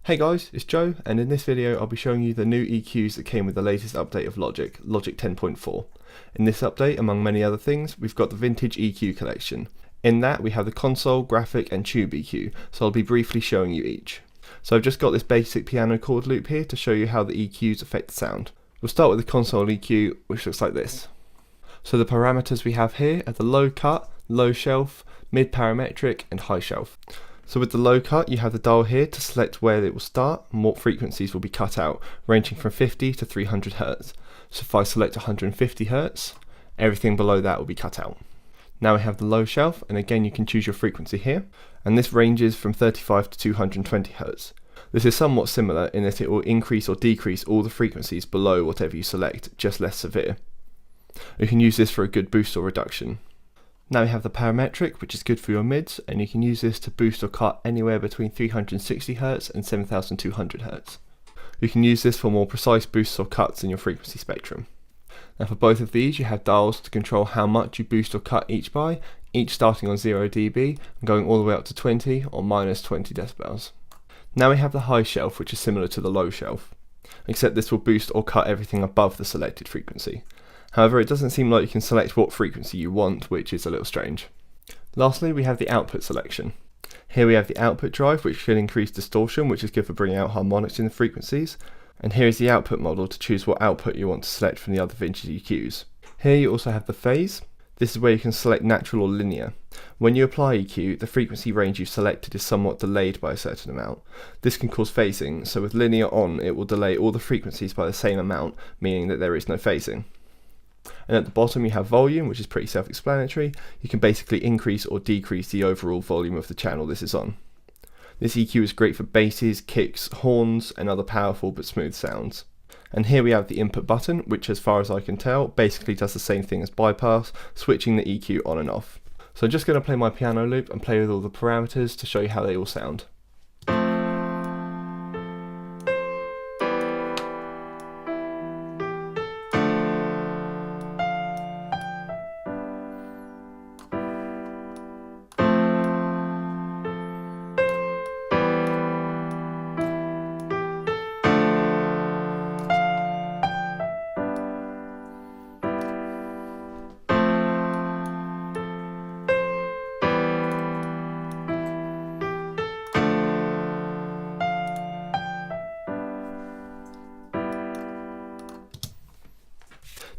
Hey guys, it's Joe, and in this video I'll be showing you the new EQs that came with the latest update of Logic 10.4. In this update, among many other things, we've got the Vintage EQ collection. In that we have the console, graphic and tube EQ, so I'll be briefly showing you each. So I've just got this basic piano chord loop here to show you how the EQs affect the sound. We'll start with the console EQ, which looks like this. So the parameters we have here are the low cut, low shelf, mid parametric and high shelf. So with the low cut, you have the dial here to select where it will start and what frequencies will be cut out, ranging from 50 to 300 Hz. So if I select 150 Hz, everything below that will be cut out. Now we have the low shelf, and again you can choose your frequency here, and this ranges from 35 to 220 Hz. This is somewhat similar in that it will increase or decrease all the frequencies below whatever you select, just less severe. You can use this for a good boost or reduction. Now we have the parametric, which is good for your mids, and you can use this to boost or cut anywhere between 360 Hz and 7200 Hz. You can use this for more precise boosts or cuts in your frequency spectrum. Now for both of these you have dials to control how much you boost or cut each by, each starting on 0 dB and going all the way up to 20 or minus 20 decibels. Now we have the high shelf, which is similar to the low shelf, except this will boost or cut everything above the selected frequency. However, it doesn't seem like you can select what frequency you want, which is a little strange. Lastly, we have the output selection. Here we have the output drive, which can increase distortion, which is good for bringing out harmonics in the frequencies. And here is the output model to choose what output you want to select from the other vintage EQs. Here you also have the phase. This is where you can select natural or linear. When you apply EQ, the frequency range you've selected is somewhat delayed by a certain amount. This can cause phasing, so with linear on, it will delay all the frequencies by the same amount, meaning that there is no phasing. And at the bottom you have volume, which is pretty self-explanatory. You can basically increase or decrease the overall volume of the channel this is on. This EQ is great for basses, kicks, horns and other powerful but smooth sounds. And here we have the input button, which as far as I can tell basically does the same thing as bypass, switching the EQ on and off. So I'm just going to play my piano loop and play with all the parameters to show you how they all sound.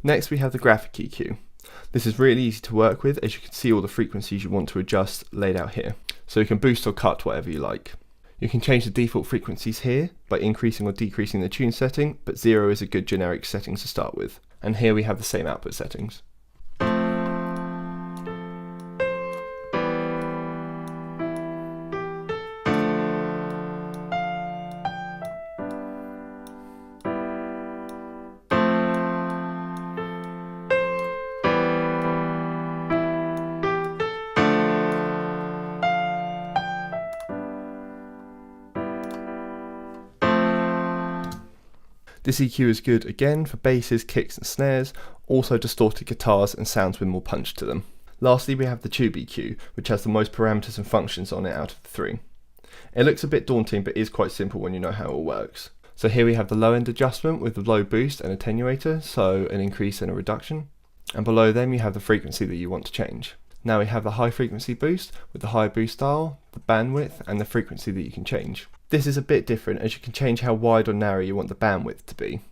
Next we have the graphic EQ. This is really easy to work with, as you can see all the frequencies you want to adjust laid out here. So you can boost or cut whatever you like. You can change the default frequencies here by increasing or decreasing the tune setting, but 0 is a good generic setting to start with. And here we have the same output settings. This EQ is good again for basses, kicks and snares, also distorted guitars and sounds with more punch to them. Lastly we have the tube EQ, which has the most parameters and functions on it out of the three. It looks a bit daunting but is quite simple when you know how it all works. So here we have the low end adjustment with the low boost and attenuator, so an increase and a reduction. And below them you have the frequency that you want to change. Now we have the high frequency boost with the high boost dial, the bandwidth and the frequency that you can change. This is a bit different, as you can change how wide or narrow you want the bandwidth to be,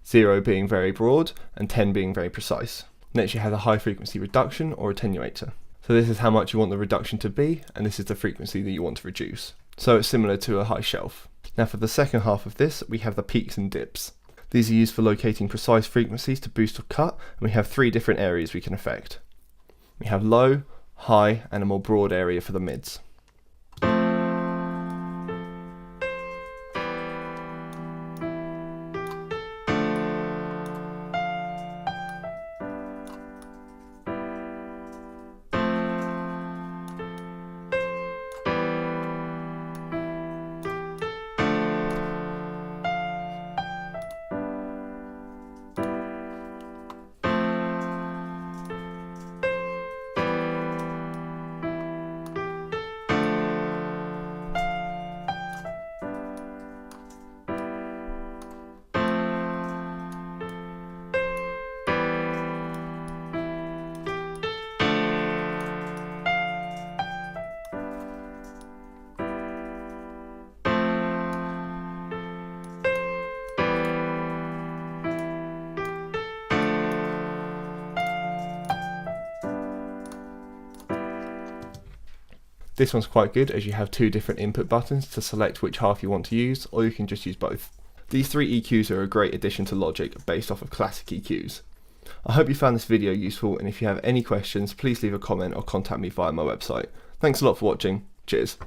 0 being very broad and 10 being very precise. Next you have the high frequency reduction or attenuator. So this is how much you want the reduction to be, and this is the frequency that you want to reduce. So it's similar to a high shelf. Now for the second half of this we have the peaks and dips. These are used for locating precise frequencies to boost or cut, and we have three different areas we can affect. We have low, high and a more broad area for the mids. This one's quite good as you have two different input buttons to select which half you want to use, or you can just use both. These three EQs are a great addition to Logic based off of classic EQs. I hope you found this video useful, and if you have any questions, please leave a comment or contact me via my website. Thanks a lot for watching. Cheers.